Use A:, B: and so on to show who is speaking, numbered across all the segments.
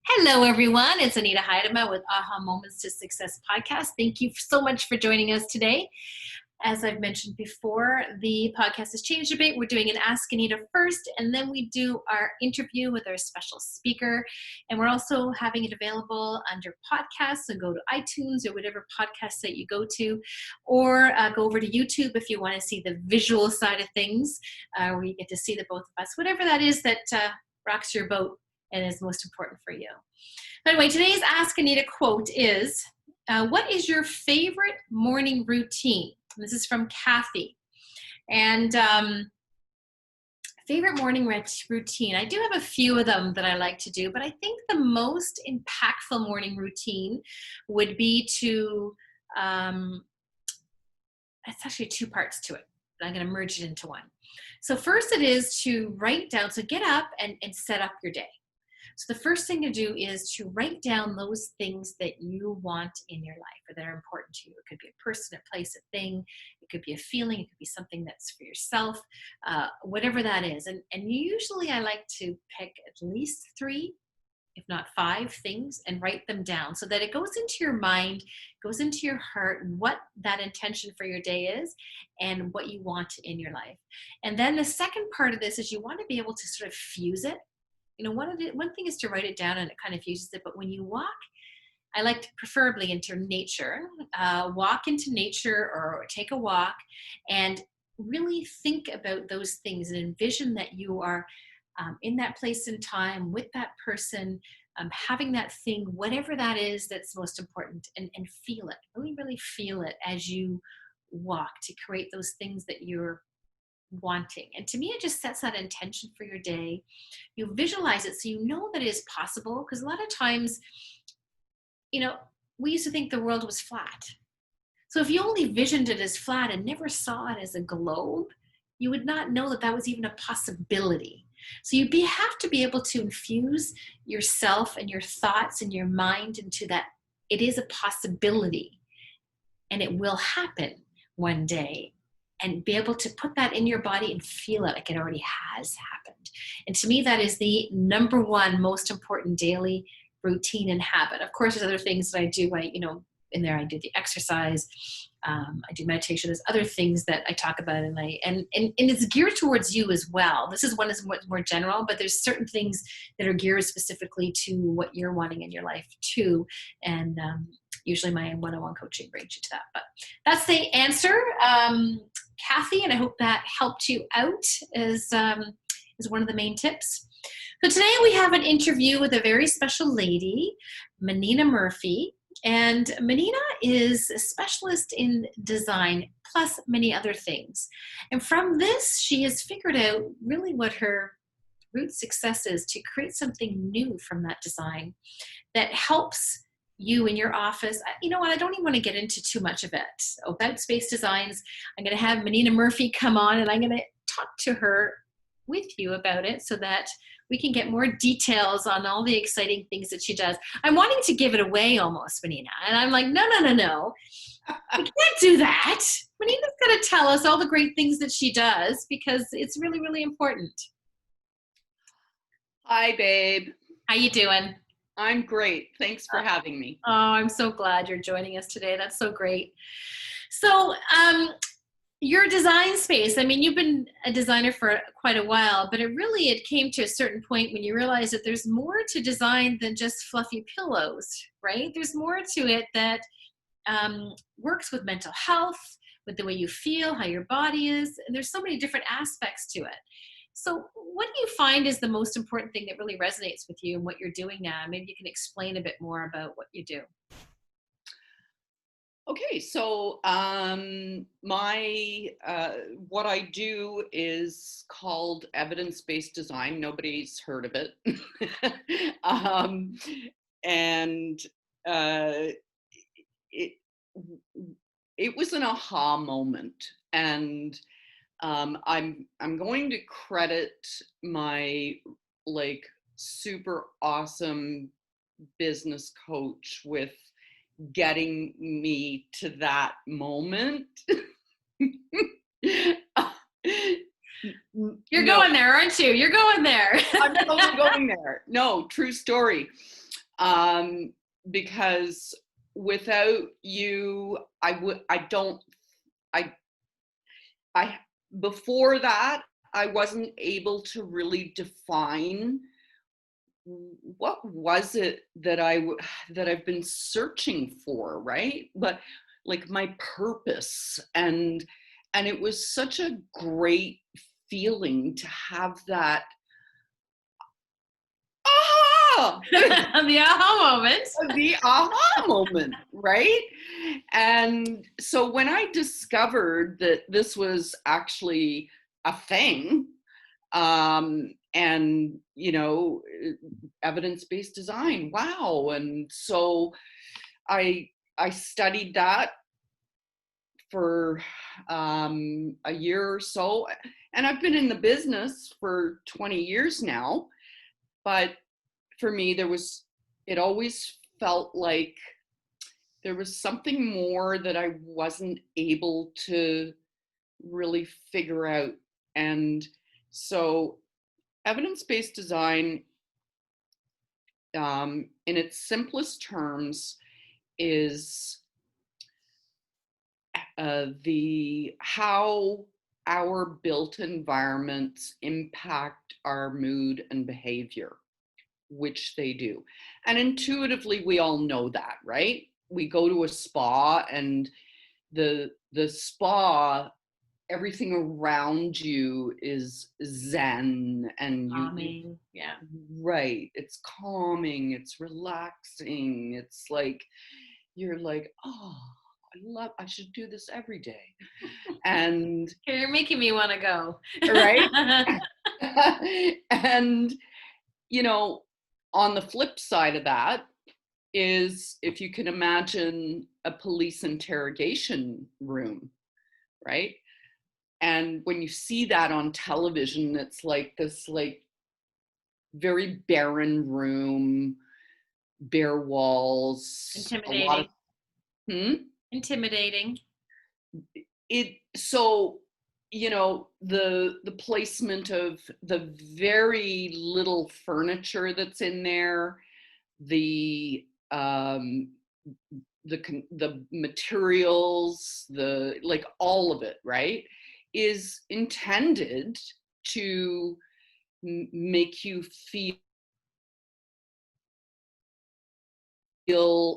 A: Hello, everyone. It's Anita Heidema with AhHa Moments to Success podcast. Thank you so much for joining us today. As I've mentioned before, the podcast has changed a bit. We're doing an Ask Anita first, and then we do our interview with our special speaker. And we're also having it available under podcasts. So go to iTunes or whatever podcast site you go to, or go over to YouTube if you want to see the visual side of things, where you get to see the both of us, whatever that is that rocks your boat and is most important for you. But anyway, today's Ask Anita quote is, what is your favorite morning routine? This is from Kathy. And favorite morning routine, I do have a few of them that I like to do, but I think the most impactful morning routine would be to, it's actually two parts to it. I'm going to merge it into one. So first it is to write down, so get up and set up your day. So the first thing to do is to write down those things that you want in your life or that are important to you. It could be a person, a place, a thing. It could be a feeling. It could be something that's for yourself, whatever that is. And usually I like to pick at least 3, if not 5 things and write them down so that it goes into your mind, goes into your heart, what that intention for your day is and what you want in your life. And then the second part of this is you want to be able to sort of fuse it. You know, one thing is to write it down and it kind of fuses it, but when you walk, I like to preferably into nature, walk into nature or take a walk and really think about those things and envision that you are in that place and time with that person, having that thing, whatever that is that's most important, and feel it, really feel it as you walk to create those things that you're wanting. And to me, it just sets that intention for your day. You visualize it so you know that it is possible, because a lot of times, you know, we used to think the world was flat. So if you only visioned it as flat and never saw it as a globe, you would not know that that was even a possibility. So you have to be able to infuse yourself and your thoughts and your mind into that it is a possibility and it will happen one day, and be able to put that in your body and feel it like it already has happened. And to me, that is the number one most important daily routine and habit. Of course, there's other things that I do. In there I do the exercise, I do meditation. There's other things that I talk about, and it's geared towards you as well. This is one is more general, but there's certain things that are geared specifically to what you're wanting in your life too. And usually my one-on-one coaching brings you to that. But that's the answer, Kathy, and I hope that helped you out as one of the main tips. So today we have an interview with a very special lady, Manina Murphy. And Manina is a specialist in design, plus many other things. And from this, she has figured out really what her root success is, to create something new from that design that helps you in your office. You know what? I don't even want to get into too much of it. About space designs, I'm going to have Manina Murphy come on and I'm going to talk to her with you about it so that we can get more details on all the exciting things that she does. I'm wanting to give it away almost, Manina. And I'm like, no. We can't do that. Manina's going to tell us all the great things that she does because it's really, really important.
B: Hi, babe.
A: How you doing?
B: I'm great. Thanks for having me.
A: Oh, I'm so glad you're joining us today. That's so great. So, your design space, I mean, you've been a designer for quite a while, but it came to a certain point when you realized that there's more to design than just fluffy pillows, right? There's more to it that works with mental health, with the way you feel, how your body is, and there's so many different aspects to it. So what do you find is the most important thing that really resonates with you and what you're doing now? Maybe you can explain a bit more about what you do.
B: Okay, so what I do is called evidence-based design. Nobody's heard of it. It was an aha moment, and I'm going to credit my super awesome business coach with getting me to that moment.
A: You're going there, aren't you? You're going there.
B: I'm totally going there. No, true story. Because without you, I, I, before that, I wasn't able to really define what was it that that I've been searching for, right? But like my purpose, and it was such a great feeling to have that ah
A: The aha moment.
B: the aha moment, right? And so when I discovered that this was actually a thing, and evidence-based design, wow. And so I studied that for a year or so, and I've been in the business for 20 years now. But for me, it always felt like there was something more that I wasn't able to really figure out. And so evidence-based design, in its simplest terms, is the how our built environments impact our mood and behavior, which they do. And intuitively, we all know that, right? We go to a spa, and the spa, everything around you is zen, and
A: Calming. Yeah.
B: right, it's calming, it's relaxing, it's like you're like, oh, I should do this every day. And
A: You're making me want to go.
B: right. And on the flip side of that is, if you can imagine a police interrogation room, right? And when you see that on television, it's like this like very barren room, bare walls, a lot
A: Intimidating.
B: of
A: Intimidating.
B: it. So the placement of the very little furniture that's in there, the the materials, the like all of it, right, is intended to make you feel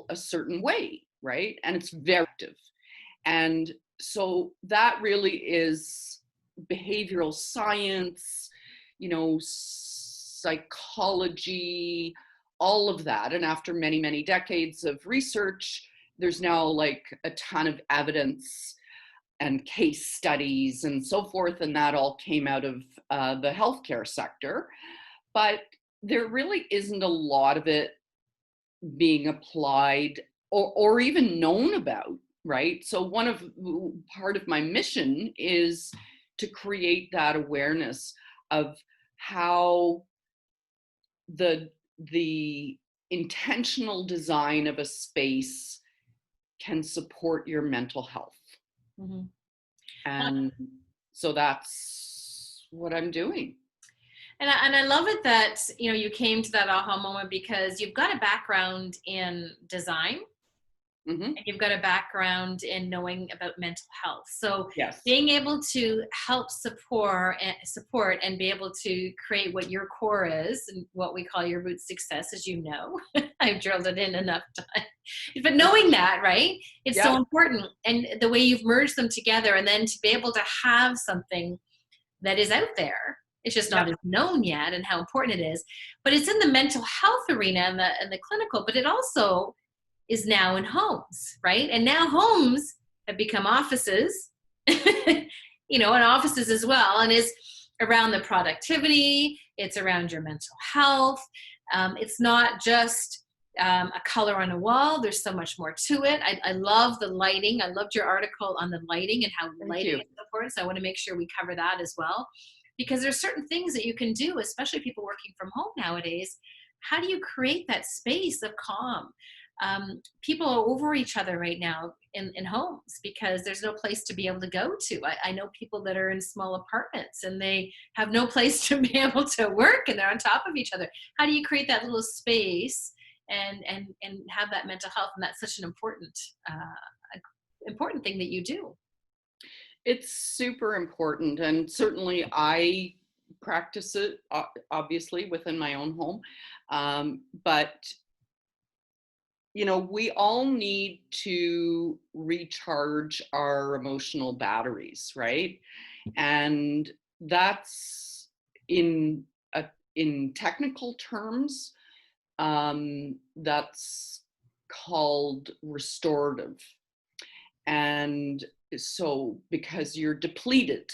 B: a certain way, right? And it's very active. And so that really is behavioral science, psychology, all of that. And after many, many decades of research, there's now like a ton of evidence and case studies and so forth. And that all came out of the healthcare sector. But there really isn't a lot of it being applied or even known about, right? So part of my mission is to create that awareness of how the intentional design of a space can support your mental health.
A: Mm-hmm.
B: And so that's what I'm doing.
A: And I love it that you came to that aha moment because you've got a background in design.
B: Mm-hmm.
A: And you've got a background in knowing about mental health. So
B: yes,
A: being able to help support and be able to create what your core is and what we call your root success, as you know, I've drilled it in enough time. But knowing that, right, it's so important. And the way you've merged them together, and then to be able to have something that is out there. It's just not as known yet, and how important it is. But it's in the mental health arena and the clinical, but it also is now in homes, right? And now homes have become offices, and offices as well, and is around the productivity, it's around your mental health. It's not just a color on a wall. There's so much more to it. I love the lighting. I loved your article on the lighting and how lighting is important. So I want to make sure we cover that as well, because there's certain things that you can do, especially people working from home nowadays. How do you create that space of calm? People are over each other right now in homes because there's no place to be able to go to. I know people that are in small apartments and they have no place to be able to work, and they're on top of each other. How do you create that little space and have that mental health. And that's such an important thing that you do.
B: It's super important, and certainly I practice it, obviously within my own home. But we all need to recharge our emotional batteries, right? And that's in in technical terms, that's called restorative. And so because you're depleted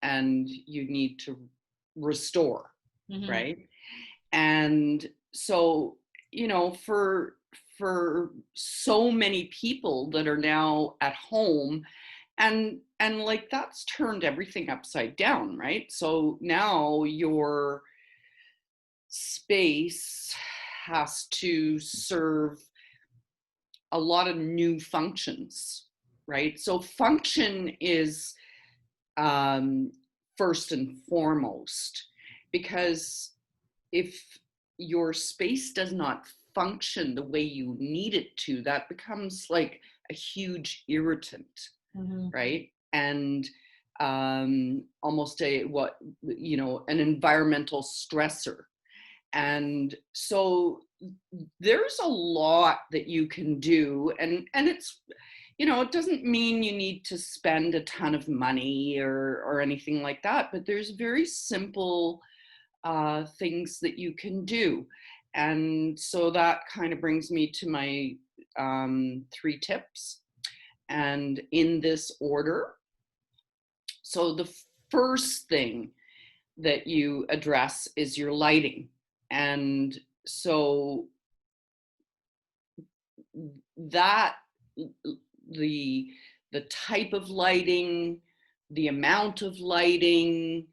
B: and you need to restore,
A: Mm-hmm.
B: right? And so, for so many people that are now at home, and like that's turned everything upside down, right? So now your space has to serve a lot of new functions, right? So function is, um, first and foremost, because if your space does not function the way you need it to, that becomes like a huge irritant,
A: Mm-hmm.
B: right? And almost an environmental stressor. And so there's a lot that you can do, and it's, it doesn't mean you need to spend a ton of money or anything like that, but there's very simple things that you can do. And so that kind of brings me to my 3 tips, and in this order. So the first thing that you address is your lighting. And so that the type of lighting, the amount of lighting,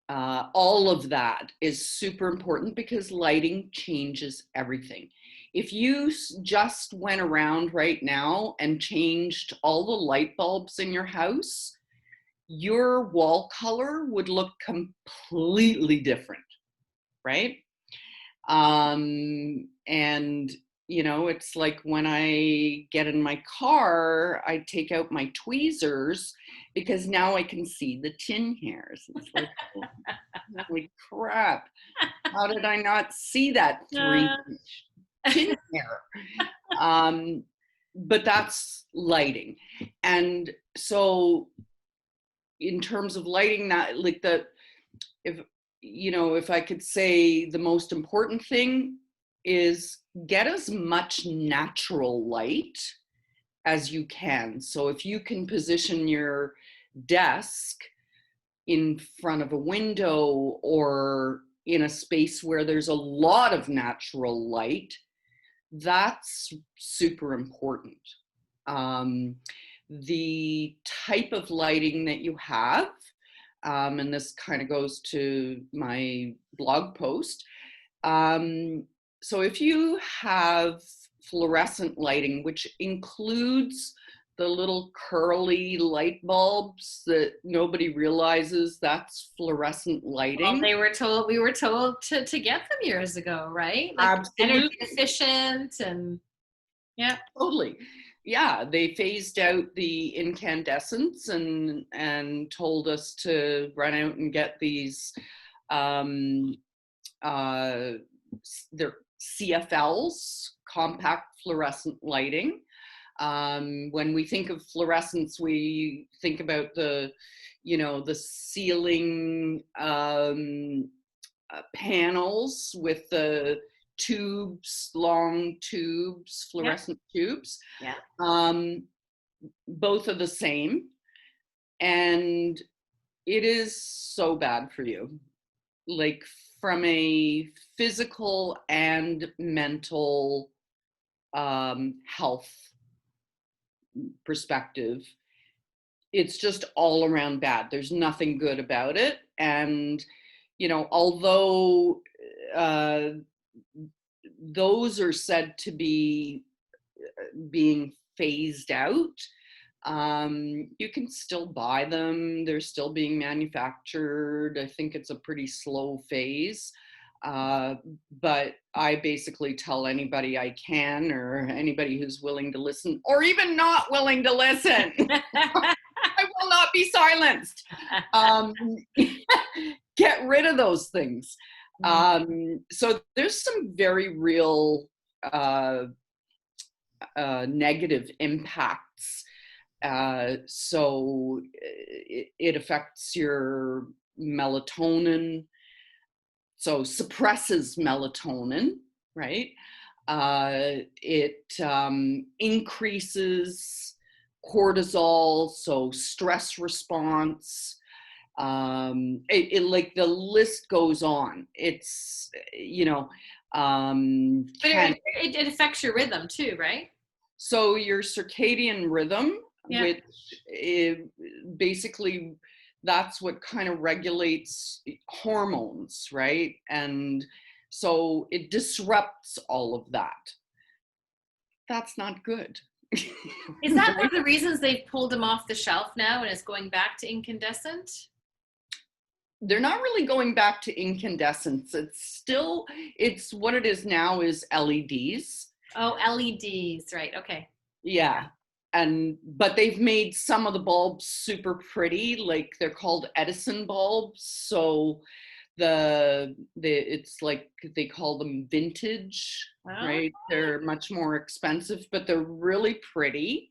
B: all of that is super important, because lighting changes everything. If you just went around right now and changed all the light bulbs in your house, your wall color would look completely different, right? And it's like when I get in my car, I take out my tweezers because now I can see the chin hairs. It's like, holy crap, how did I not see that 3-inch chin hair? But that's lighting. And so in terms of lighting, that like if I could say, the most important thing is get as much natural light as you can. So if you can position your desk in front of a window or in a space where there's a lot of natural light, that's super important. The type of lighting that you have, and this kind of goes to my blog post. So if you have fluorescent lighting, which includes the little curly light bulbs that nobody realizes that's fluorescent lighting.
A: Well, we were told to get them years ago, right? Like
B: Absolutely.
A: energy efficient, and yeah.
B: Totally. Yeah, they phased out the incandescents and told us to run out and get these um they're CFLs, compact fluorescent lighting. When we think of fluorescence, we think about the ceiling panels with the tubes, long tubes, fluorescent tubes.
A: Yeah.
B: Both are the same, and it is so bad for you, like from a physical and mental health perspective. It's just all around bad. There's nothing good about it. And although those are said to be being phased out, you can still buy them. They're still being manufactured. I think it's a pretty slow phase. Uh, but I basically tell anybody I can, or anybody who's willing to listen, or even not willing to listen. I will not be silenced. Get rid of those things. So there's some very real negative impacts. So it affects your melatonin, so suppresses melatonin, right? It increases cortisol, so stress response. It like the list goes on. It's,
A: But it affects your rhythm too, right?
B: so your circadian rhythm,
A: Yeah.
B: which basically that's what kind of regulates hormones, right? And so it disrupts all of that. That's not good.
A: Is that one of the reasons they've pulled them off the shelf now and it's going back to incandescent?
B: They're not really going back to incandescents. It's what it is now is LEDs.
A: Oh, LEDs, right? Okay.
B: Yeah. But they've made some of the bulbs super pretty, like they're called Edison bulbs. So it's like they call them vintage, right? They're much more expensive, but they're really pretty,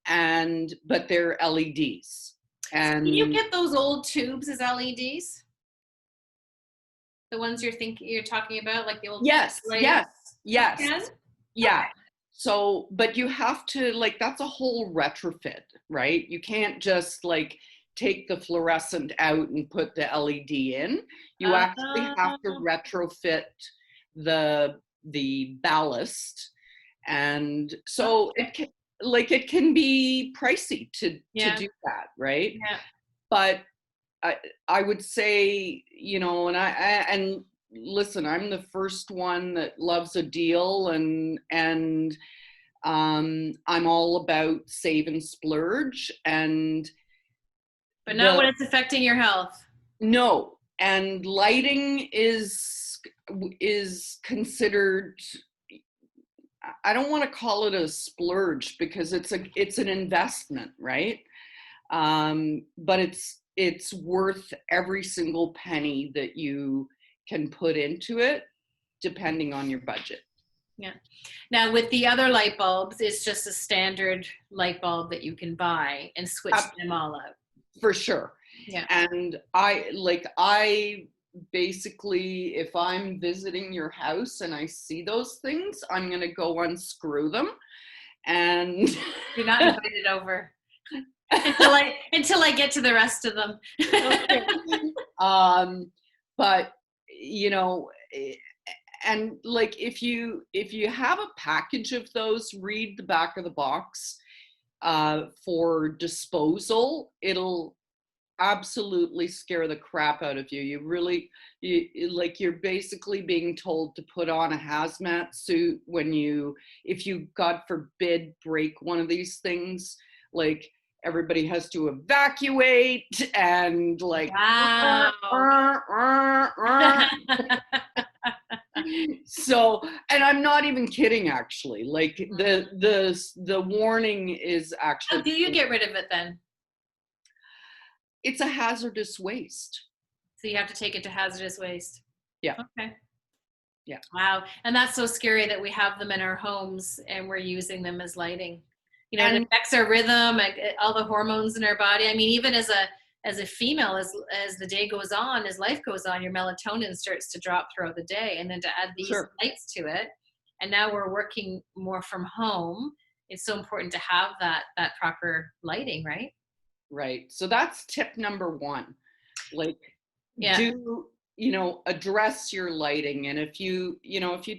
B: but they're LEDs. And
A: can you get those old tubes as LEDs? The ones you're talking about, like the old
B: yes.
A: Yeah.
B: Okay. So, but you have to, like, that's a whole retrofit, right? You can't just like take the fluorescent out and put the LED in. You actually have to retrofit the ballast. And so it can be pricey to do that, right?
A: Yeah.
B: But I would say, and listen, I'm the first one that loves a deal, and I'm all about save and splurge,
A: but not when it's affecting your health.
B: No, and lighting is considered, I don't want to call it a splurge because it's an investment, right? But it's worth every single penny that you can put into it, depending on your budget.
A: Yeah. Now with the other light bulbs, it's just a standard light bulb that you can buy and switch them all out.
B: For sure.
A: Yeah.
B: And I basically, if I'm visiting your house and I see those things, I'm going to go unscrew them. And
A: you're not invited over. until I get to the rest of them.
B: Okay. But and like if you have a package of those, read the back of the box for disposal. It'll absolutely scare the crap out of you. You're basically being told to put on a hazmat suit if you, God forbid, break one of these things. Like, everybody has to evacuate and like,
A: wow.
B: So, and I'm not even kidding, actually. Like the warning is actually.
A: How do you get rid of it then?
B: It's a hazardous waste.
A: So you have to take it to hazardous waste.
B: Yeah.
A: Okay.
B: Yeah.
A: Wow. And that's so scary that we have them in our homes and we're using them as lighting. It affects our rhythm, all the hormones in our body. I mean, even as a female, as the day goes on, as life goes on, your melatonin starts to drop throughout the day. And then to add these lights to it, and now we're working more from home, it's so important to have that proper lighting, right?
B: Right. So that's tip number one. Like, address your lighting. And if you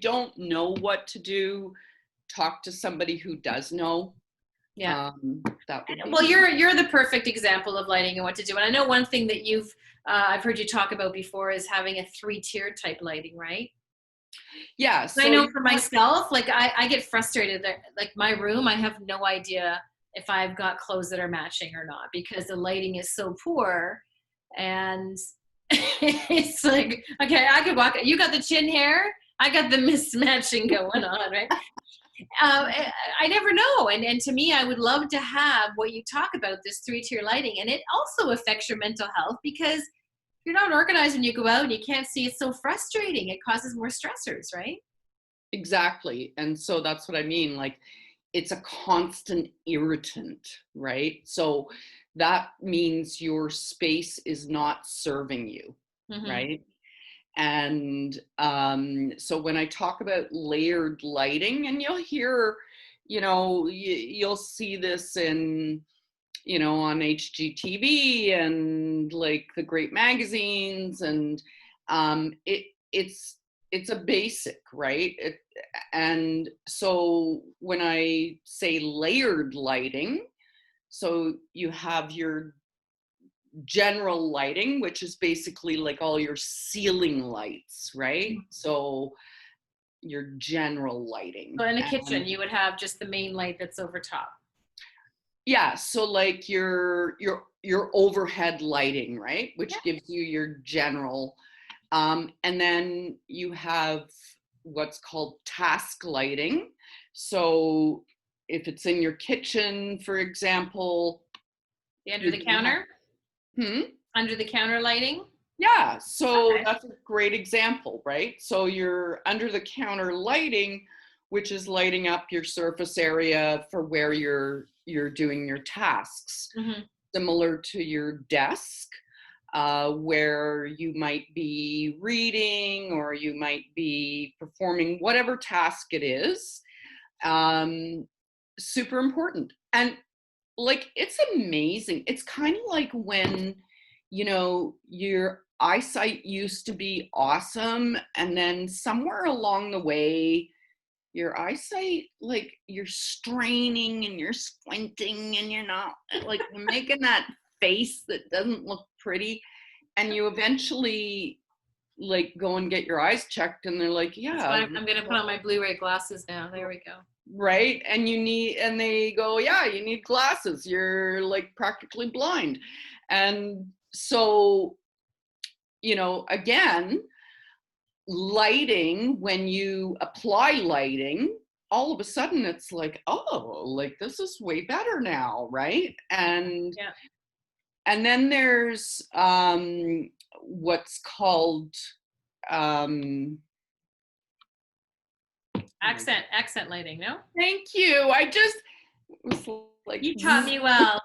B: don't know what to do, talk to somebody who does know.
A: Yeah.
B: Well,
A: you're the perfect example of lighting and what to do. And I know one thing that I've heard you talk about before is having a 3-tier type lighting, right?
B: Yeah.
A: So I know for myself, like I get frustrated that, like, my room, I have no idea if I've got clothes that are matching or not because the lighting is so poor. And It's like, okay, I could walk. You got the chin hair. I got the mismatching going on, right? I never know. And to me, I would love to have what you talk about, this 3-tier lighting. And it also affects your mental health, because if you're not organized when you go out and you can't see, it's so frustrating. It causes more stressors, right?
B: Exactly. And so that's what I mean. Like, it's a constant irritant, right? So that means your space is not serving you,
A: Mm-hmm.
B: right? And so when I talk about layered lighting, and you'll hear, you'll see this in, on HGTV and like the great magazines, and it's a basic, right? And so when I say layered lighting, so you have your general lighting, which is basically like all your ceiling lights, right? So your general lighting.
A: So in the
B: And
A: kitchen, you would have just the main light that's over top.
B: yeah, so like your overhead lighting, right?
A: Yeah.
B: Which gives you your general. And then you have what's called task lighting. So if it's in your kitchen, for example,
A: The under
B: you
A: the
B: can have,
A: counter,
B: hmm?
A: under the counter lighting.
B: Yeah, so
A: Okay.
B: that's a great example, right? So your under the counter lighting, which is lighting up your surface area for where you're doing your tasks,
A: Mm-hmm.
B: similar to your desk, where you might be reading or you might be performing whatever task it is. Um, Super important. And like, it's amazing. It's kind of like when, your eyesight used to be awesome, and then somewhere along the way, your eyesight, like, you're straining and you're squinting and you're not, like, you're making that face that doesn't look pretty, and you eventually like go and get your eyes checked, and they're like,
A: That's
B: yeah,
A: why I'm going to put on my Blu-ray glasses now. There we go.
B: right. And they go, yeah, you need glasses, you're like practically blind. And so, again, lighting, when you apply lighting, all of a sudden it's like, oh, like, this is way better now, right? and
A: Yeah.
B: and then there's what's called um
A: Accent lighting, no?
B: thank you, I just was like,
A: You taught me well.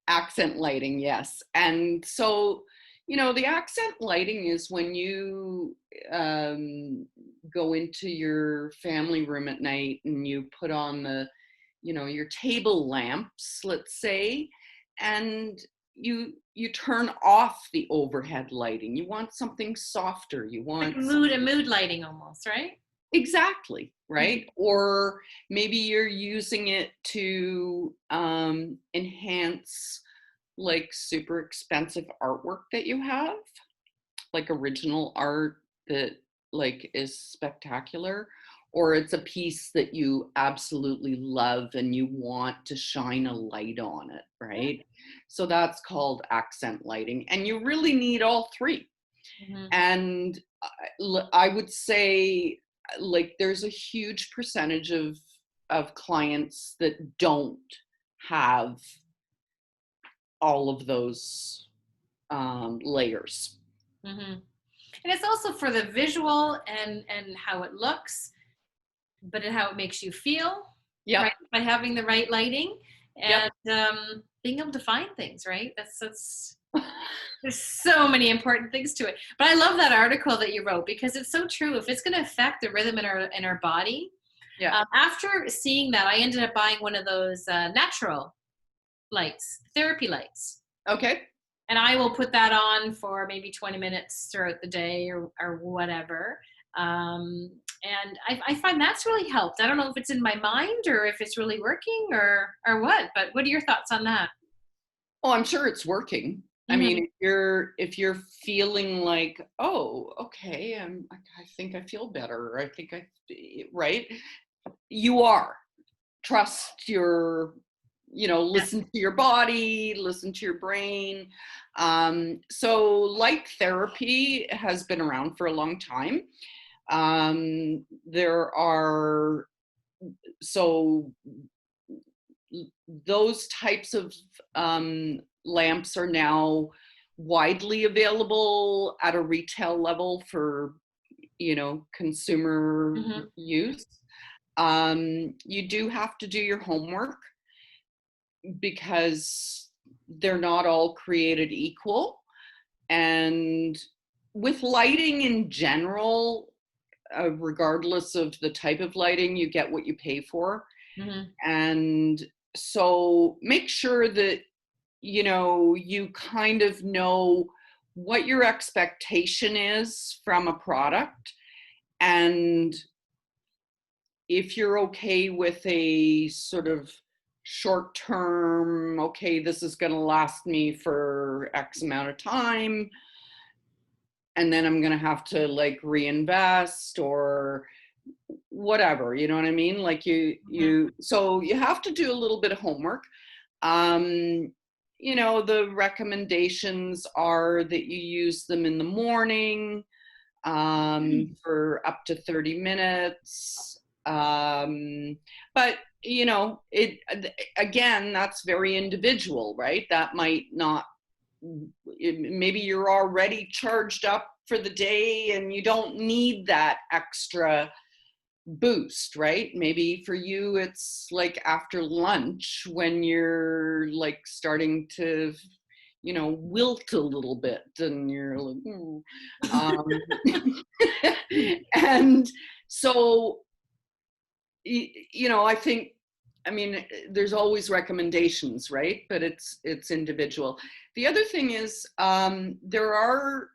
B: accent lighting, yes. And so, the accent lighting is when you go into your family room at night and you put on your table lamps, let's say, and you turn off the overhead lighting. You want something softer. You
A: Like
B: want
A: a mood lighting almost, right?
B: exactly,
A: Mm-hmm.
B: right? Or maybe you're using it to enhance like super expensive artwork that you have, like original art that like is spectacular, or it's a piece that you absolutely love and you want to shine a light on it,
A: Yeah.
B: right? So that's called accent lighting, and you really need all three.
A: Mm-hmm.
B: And I would say, like, there's a huge percentage of clients that don't have all of those layers.
A: Mm-hmm. And it's also for the visual and how it looks, but how it makes you feel,
B: Yep.
A: right? By having the right lighting
B: Yep.
A: and being able to find things, right? That's there's so many important things to it. But I love that article that you wrote, because it's so true. If it's going to affect the rhythm in our body,
B: Yeah.
A: after seeing that, I ended up buying one of those natural lights, therapy lights.
B: Okay.
A: And I will put that on for maybe 20 minutes throughout the day or whatever. And I find that's really helped. I don't know if it's in my mind or if it's really working or what, but what are your thoughts on that?
B: Oh, I'm sure it's working. I
A: Mm-hmm.
B: mean, if you're feeling like, oh, okay, I think I feel better, or I think right, you are. Trust your listen to your body, listen to your brain. So light therapy has been around for a long time. There are, so those types of lamps are now widely available at a retail level for, consumer
A: Mm-hmm.
B: use. You do have to do your homework because they're not all created equal. And with lighting in general, regardless of the type of lighting, you get what you pay for.
A: Mm-hmm.
B: And so make sure that, you kind of know what your expectation is from a product. And if you're okay with a sort of short term, okay, this is going to last me for X amount of time, and then I'm going to have to like reinvest or whatever, you know what I mean? Like so you have to do a little bit of homework. The recommendations are that you use them in the morning, for up to 30 minutes. But again, that's very individual, right? That might not, maybe you're already charged up for the day and you don't need that extra boost, right? Maybe for you it's like after lunch when you're like starting to wilt a little bit and you're like and so I think, there's always recommendations, right? But it's individual. The other thing is, there are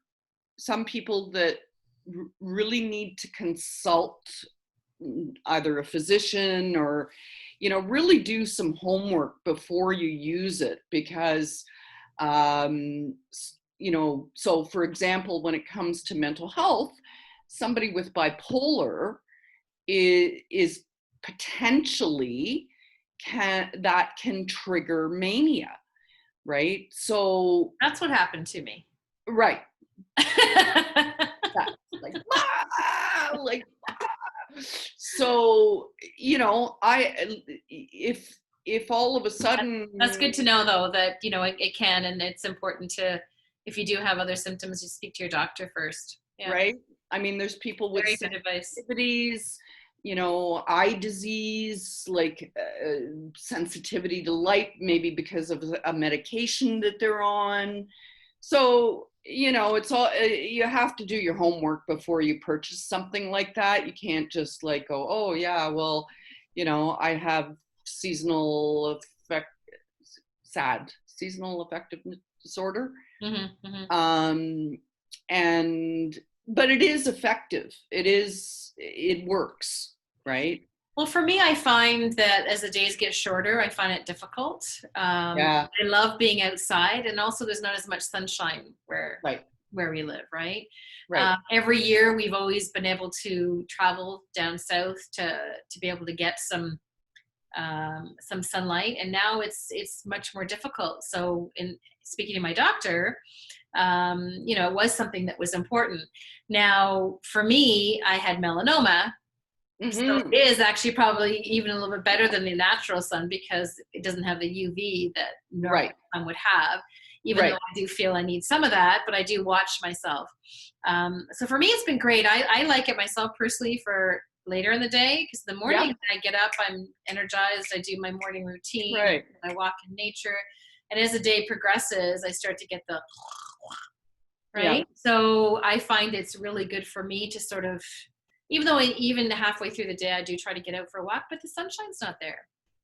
B: some people that really need to consult either a physician or, really do some homework before you use it because, so for example, when it comes to mental health, somebody with bipolar is potentially can trigger mania, right? So
A: That's what happened to me.
B: right. Like, like, so if all of a sudden
A: that's good to know though that it can, and it's important to, if you do have other symptoms, you speak to your doctor first. Yeah.
B: Right. There's people with
A: Very good advice.
B: sensitivities, eye disease, like sensitivity to light, maybe because of a medication that they're on. So, it's all, you have to do your homework before you purchase something like that. You can't just like go, oh yeah, well, I have seasonal affective disorder.
A: Mm-hmm, mm-hmm.
B: But it is effective. It works, right?
A: Well, for me, I find that as the days get shorter, I find it difficult.
B: Yeah.
A: I love being outside, and also there's not as much sunshine
B: Right.
A: where we live, right?
B: Right.
A: Every year, we've always been able to travel down south to be able to get some sunlight, and now it's much more difficult. So, in speaking to my doctor, it was something that was important. Now, for me, I had melanoma. So
B: Mm-hmm.
A: it is actually probably even a little bit better than the natural sun because it doesn't have the UV that normal sun would have, even though I do feel I need some of that, but I do watch myself. So for me, it's been great. I like it myself personally for later in the day because the morning when I get up, I'm energized. I do my morning routine. I walk in nature. And as the day progresses, I start to get the right. Yeah. So I find it's really good for me to sort of, even though even halfway through the day, I do try to get out for a walk, but the sunshine's not there.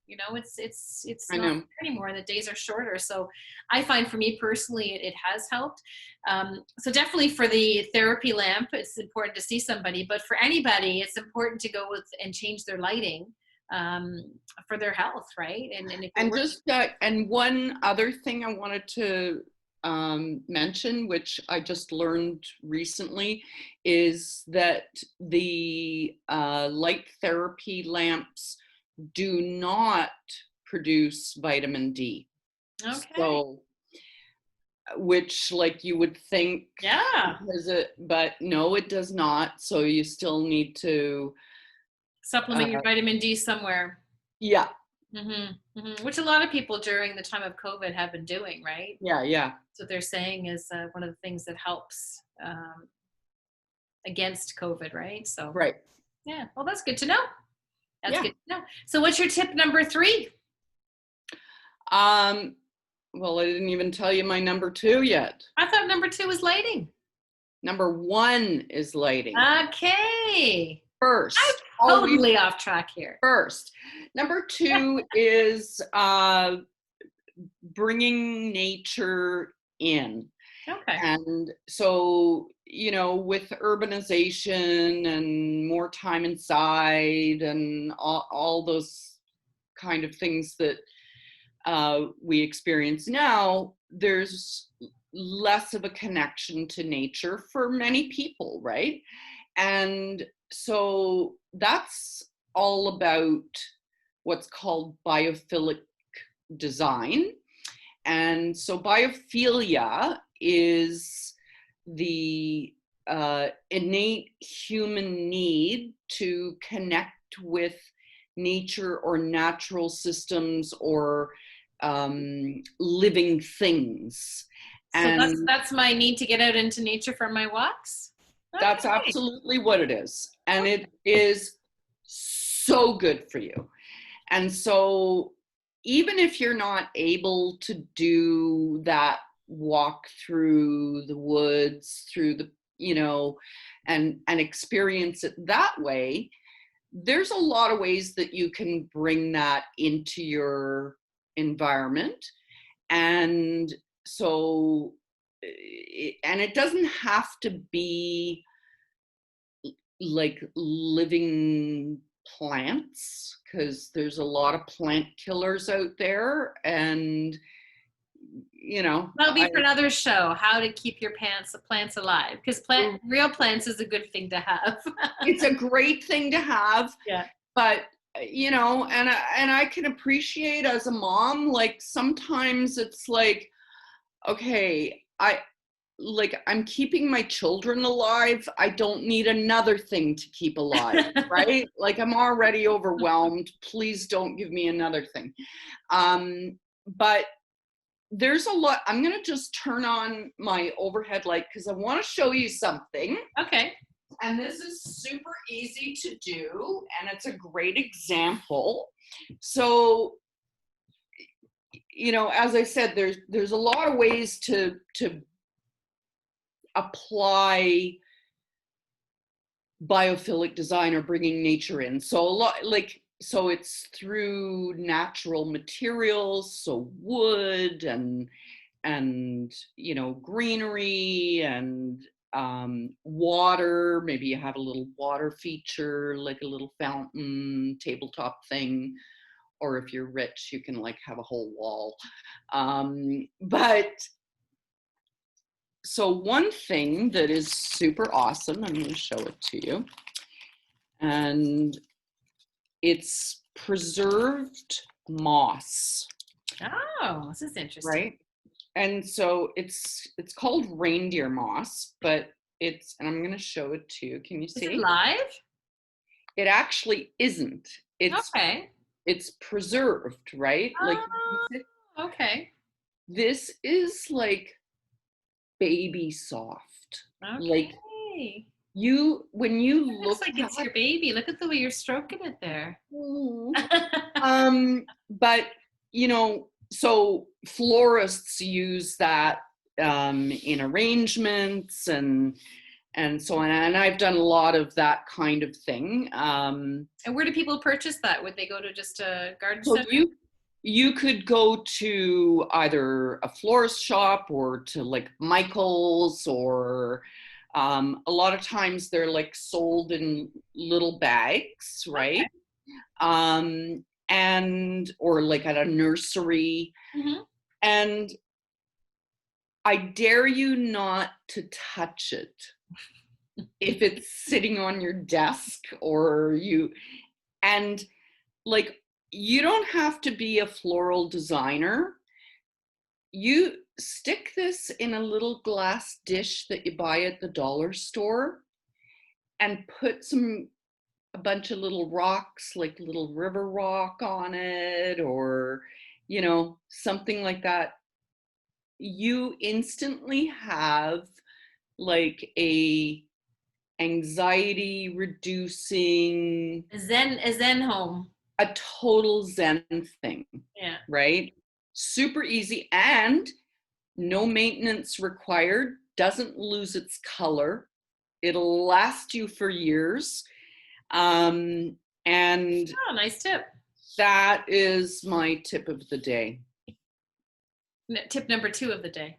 A: It's not there anymore. The days are shorter. So I find for me personally, it has helped. So definitely for the therapy lamp, it's important to see somebody, but for anybody, it's important to go with and change their lighting for their health, right?
B: And one other thing I wanted to mention, which I just learned recently, is that the light therapy lamps do not produce vitamin D.
A: Okay.
B: So, which like you would think,
A: Yeah.
B: but no, it does not. So you still need to,
A: Supplement your vitamin D somewhere.
B: yeah,
A: Which a lot of people during the time of COVID have been doing, right?
B: yeah.
A: So what they're saying is one of the things that helps against COVID, right? So
B: Right.
A: yeah, well, that's good to know. That's
B: Yeah.
A: good to know. So what's your tip number 3?
B: Well, I didn't even tell you my number 2 yet.
A: I thought number 2 was lighting.
B: Number 1 is lighting.
A: Okay.
B: First.
A: I'm totally off track here.
B: First. Number 2 is bringing nature in.
A: Okay.
B: And so, with urbanization and more time inside and all those kind of things that we experience now, there's less of a connection to nature for many people, right? And so that's all about what's called biophilic design. And so biophilia is the innate human need to connect with nature or natural systems or living things.
A: So
B: And
A: that's my need to get out into nature for my walks? Okay.
B: that's absolutely what it is. And it is so good for you. And so even if you're not able to do that walk through the woods, through the, and experience it that way, there's a lot of ways that you can bring that into your environment. And so, and it doesn't have to be like living plants, because there's a lot of plant killers out there. And
A: that'll be for another show, how to keep your plants alive, because real plants is a good thing to have.
B: It's a great thing to have.
A: Yeah.
B: But and I can appreciate as a mom, like sometimes it's like, okay, I'm keeping my children alive. I don't need another thing to keep alive, right? Like I'm already overwhelmed. Please don't give me another thing. But there's a lot. I'm going to just turn on my overhead light because I want to show you something.
A: Okay.
B: And this is super easy to do, and it's a great example. So, as I said, there's a lot of ways to apply biophilic design or bringing nature in. So so it's through natural materials, so wood and greenery and water. Maybe you have a little water feature, like a little fountain tabletop thing, or if you're rich, you can like have a whole wall. But so one thing that is super awesome, I'm going to show it to you, and it's preserved moss.
A: Oh, this is interesting.
B: Right? And so it's called reindeer moss, but and I'm going to show it to you. Can you see?
A: Is it live?
B: It actually isn't. It's preserved, right?
A: Okay.
B: This is like baby soft.
A: Okay.
B: Like when you look,
A: looks like it's your baby. Look at the way you're stroking it there.
B: But so florists use that in arrangements and so on, and I've done a lot of that kind of thing.
A: And where do people purchase that? Would they go to just a garden
B: so
A: center?
B: You could go to either a florist shop or to like Michael's, or a lot of times they're like sold in little bags, right? Okay. Or like at a nursery. Mm-hmm. And I dare you not to touch it if it's sitting on your desk and like you don't have to be a floral designer. You stick this in a little glass dish that you buy at the dollar store and put a bunch of little rocks, like little river rock on it, or, something like that. You instantly have like a anxiety reducing,
A: A zen home.
B: a total zen thing,
A: Yeah.
B: right? Super easy and no maintenance required, doesn't lose its color. It'll last you for years. And
A: Oh, nice tip.
B: that is my tip of the day.
A: Tip number 2 of the day.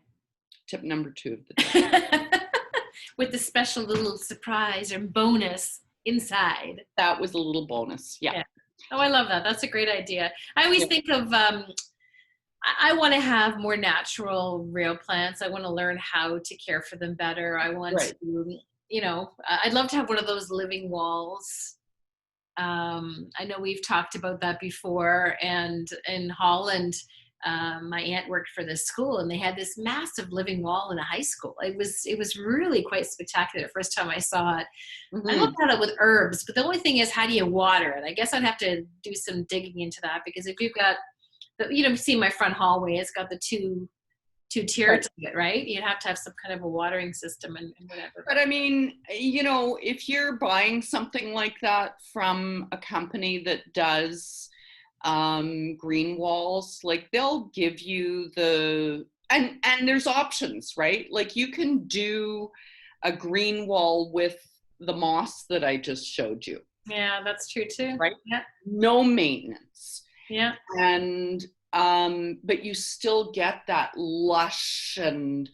B: Tip number 2 of the day.
A: With the special little surprise or bonus inside.
B: That was a little bonus. Yeah.
A: Oh, I love that. That's a great idea. I always think of, I want to have more natural, real plants. I want to learn how to care for them better. I want to, I'd love to have one of those living walls. I know we've talked about that before, and in Holland, my aunt worked for this school, and they had this massive living wall in a high school. It was really quite spectacular the first time I saw it.
B: Mm-hmm.
A: I looked at it with herbs, but the only thing is, how do you water it? I guess I'd have to do some digging into that, because if you've got, you see my front hallway, it's got the two tiers to it, right? You'd have to have some kind of a watering system and whatever.
B: But I mean, if you're buying something like that from a company that does green walls, like they'll give you and there's options, right? Like you can do a green wall with the moss that I just showed you.
A: Yeah, that's true too.
B: Right?
A: Yeah.
B: No maintenance.
A: Yeah.
B: And but you still get that lush and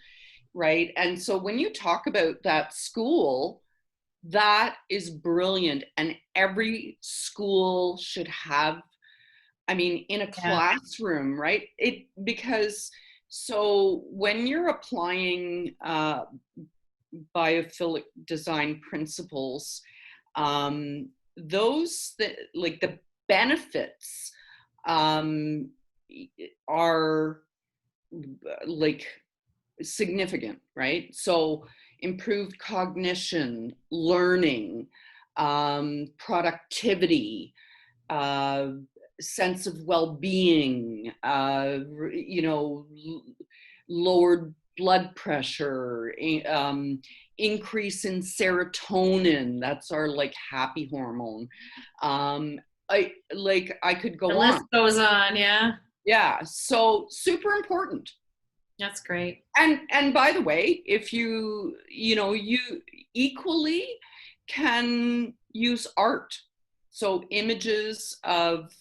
B: right. And so when you talk about that school, that is brilliant. And every school should have, in a classroom, right? Because so when you're applying biophilic design principles, those that like the benefits are like significant, right? So improved cognition, learning, productivity, sense of well-being, lowered blood pressure, increase in serotonin, that's our like happy hormone. I could go on.
A: The list goes on, yeah.
B: Yeah, so super important.
A: That's great.
B: And by the way, if you equally can use art. So images of,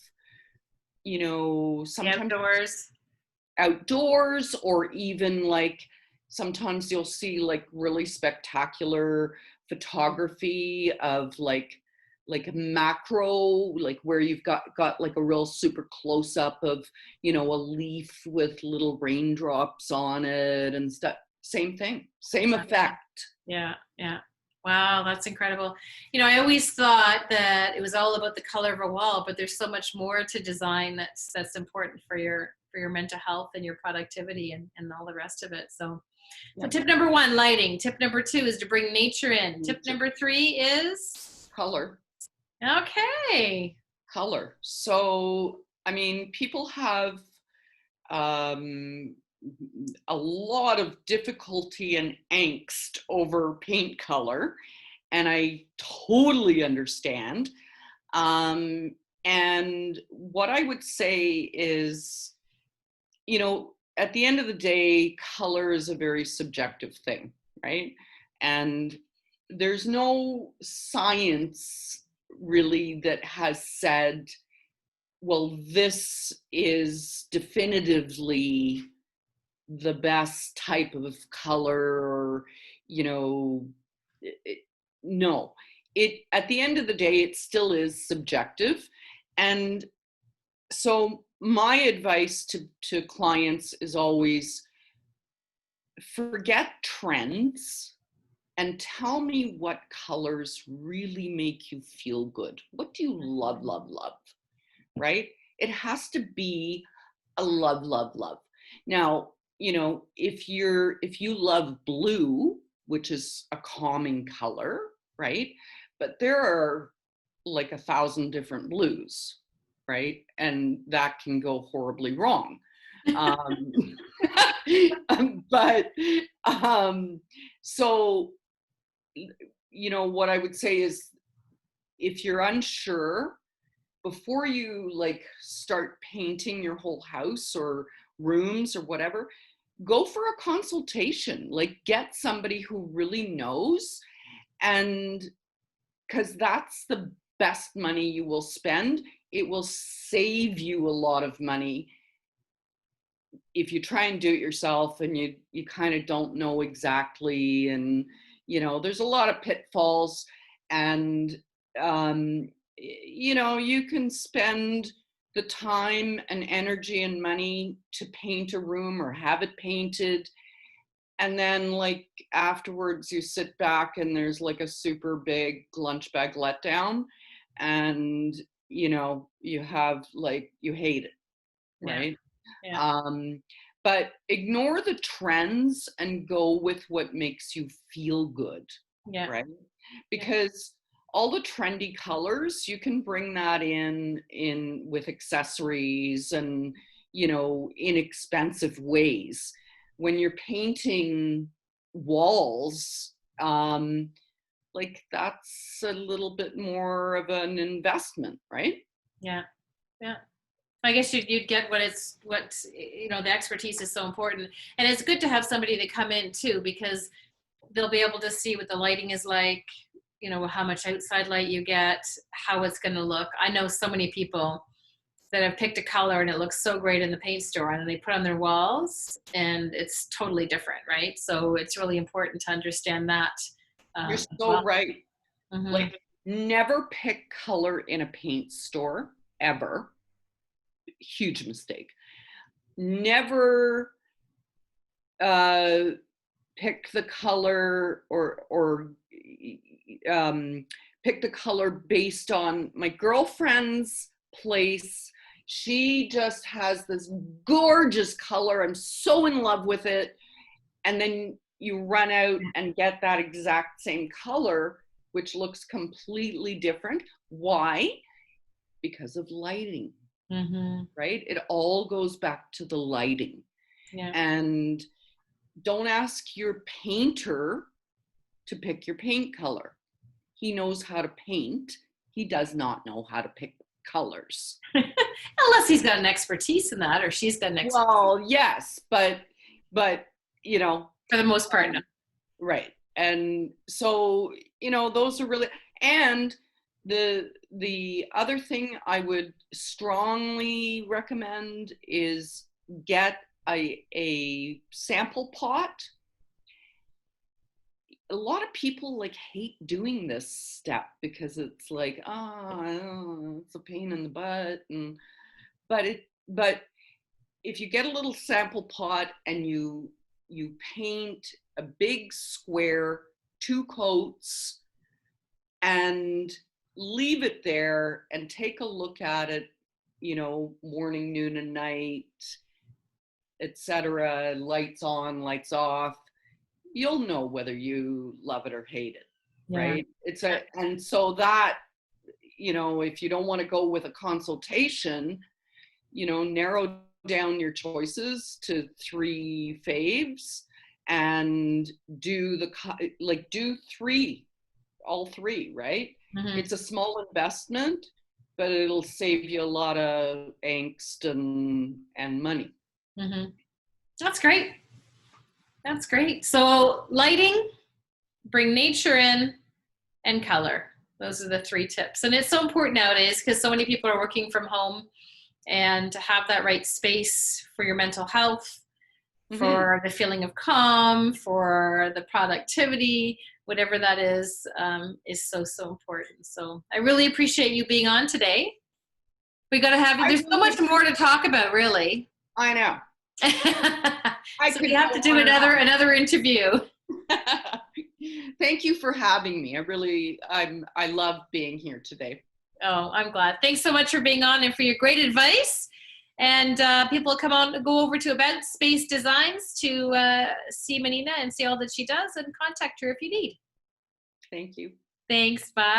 B: sometimes outdoors, or even like sometimes you'll see like really spectacular photography of like macro, like where you've got like a real super close up of, a leaf with little raindrops on it and stuff. Same thing, same effect.
A: Yeah. Wow, that's incredible. I always thought that it was all about the color of a wall, but there's so much more to design that's important for your mental health and your productivity and all the rest of it. So tip number 1, lighting. Tip number 2 is to bring nature in. Tip number 3 is
B: color.
A: Okay.
B: Color. So, people have a lot of difficulty and angst over paint color, and I totally understand. And what I would say is, at the end of the day, color is a very subjective thing, right? And there's no science really that has said, well, this is definitively the best type of color, or, no. At the end of the day, it still is subjective. And so my advice to clients is always forget trends and tell me what colors really make you feel good. What do you love, right? it has to be a love, love, love. Now, if you love blue, which is a calming color, right? But there are like 1,000 different blues, right? And that can go horribly wrong. Um, but so, what I would say is, if you're unsure, before you like start painting your whole house or rooms or whatever, go for a consultation. Like, get somebody who really knows, and because that's the best money you will spend. It will save you a lot of money if you try and do it yourself and you kind of don't know exactly, and there's a lot of pitfalls, and you can spend the time and energy and money to paint a room or have it painted, and then like afterwards you sit back and there's like a super big lunch bag letdown, and you have like, you hate it, right?
A: Yeah.
B: But ignore the trends and go with what makes you feel good,
A: Yeah.
B: right?
A: Yeah.
B: Because all the trendy colors, you can bring that in with accessories and inexpensive ways. When you're painting walls, like that's a little bit more of an investment, right?
A: Yeah. Yeah. I guess you'd get what the expertise is so important, and it's good to have somebody to come in too, because they'll be able to see what the lighting is like, how much outside light you get, how it's going to look. I know so many people that have picked a color and it looks so great in the paint store, and then they put on their walls and it's totally different, right? So it's really important to understand that.
B: You're
A: As
B: so
A: well.
B: right.
A: Mm-hmm.
B: Like, never pick color in a paint store, ever. Huge mistake. Never pick the color or pick the color based on my girlfriend's place. She just has this gorgeous color. I'm so in love with it. And then you run out and get that exact same color, which looks completely different. Why? Because of lighting.
A: Mm-hmm.
B: Right? It all goes back to the lighting.
A: Yeah.
B: And don't ask your painter to pick your paint color. He knows how to paint. He does not know how to pick colors.
A: Unless he's got an expertise in that, or she's got an expertise.
B: Well, yes, but
A: for the most part, no.
B: Right. And so, those are really, and the other thing I would strongly recommend is get a sample pot. A lot of people like hate doing this step because it's like, it's a pain in the butt, but if you get a little sample pot and you paint a big square, 2 coats, and leave it there and take a look at it, morning, noon, and night, etc., lights on, lights off, you'll know whether you love it or hate it, right? And so that, if you don't want to go with a consultation, narrow down your choices to 3 faves and do all three, right? Mm-hmm. It's a small investment, but it'll save you a lot of angst and money.
A: Mm-hmm. That's great. That's great. So lighting, bring nature in, and color. Those are the 3 tips. And it's so important nowadays because so many people are working from home, and to have that right space for your mental health, for the feeling of calm, for the productivity, whatever that is so, so important. So I really appreciate you being on today. We got to have, there's so much more to talk about, really.
B: I know.
A: So we have to do another interview.
B: Thank you for having me. I love being here today.
A: Oh, I'm glad. Thanks so much for being on and for your great advice. And people come on, go over to About Space Designs to see Manina and see all that she does, and contact her if you need.
B: Thank you.
A: Thanks. Bye.